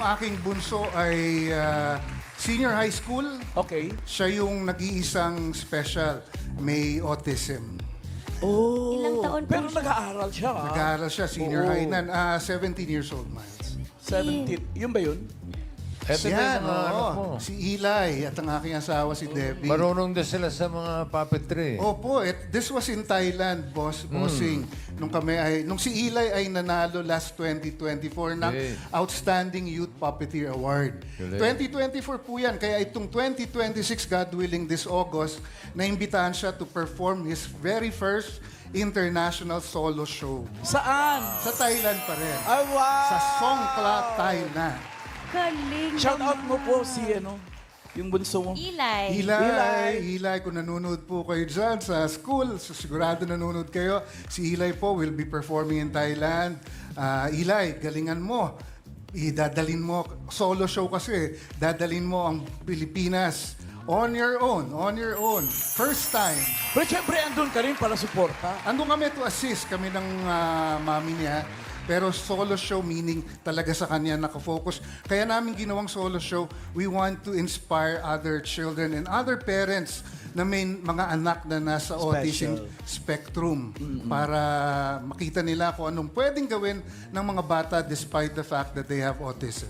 aking bunso ay senior high school. Okay. Siya yung nag-iisang special. May autism. Oh. Ilang taon po Pero siya? nag-aaral siya, ah. Nag-aaral siya, senior Oo. high na. 17 years old, Miles. 17. Yun ba yun? Eto Yan, na yung mga anak mo. Si Eli at ang aking asawa si Debbie. Marunong din sila sa mga puppetry. Opo, this was in Thailand, bossing. Nung si Eli ay nanalo last 2024 ng Okay. Outstanding Youth Puppeteer Award. Galing. 2024 po yan. Kaya itong 2026, God willing, this August, naimbitahan siya to perform his very first international solo show. Saan? Sa Thailand pa rin. Ay, wow! Sa Songkla, Thailand. Galing Shout out naman. mo po si, yung bunso mo. Eli. Eli, kung nanonood po kayo dyan sa school, sigurado nanonood kayo. Si Eli po will be performing in Thailand. Eli, galingan mo. Idadalin mo, solo show kasi, dadalin mo ang Pilipinas on your own. First time. Pero syempre, andun ka rin para suporta. Andun kami to assist, kami ng mami niya. Pero solo show meaning talaga sa kanya nakafocus. Kaya namin ginawang solo show, we want to inspire other children and other parents na may mga anak na nasa autism spectrum para makita nila kung anong pwedeng gawin ng mga bata despite the fact that they have autism.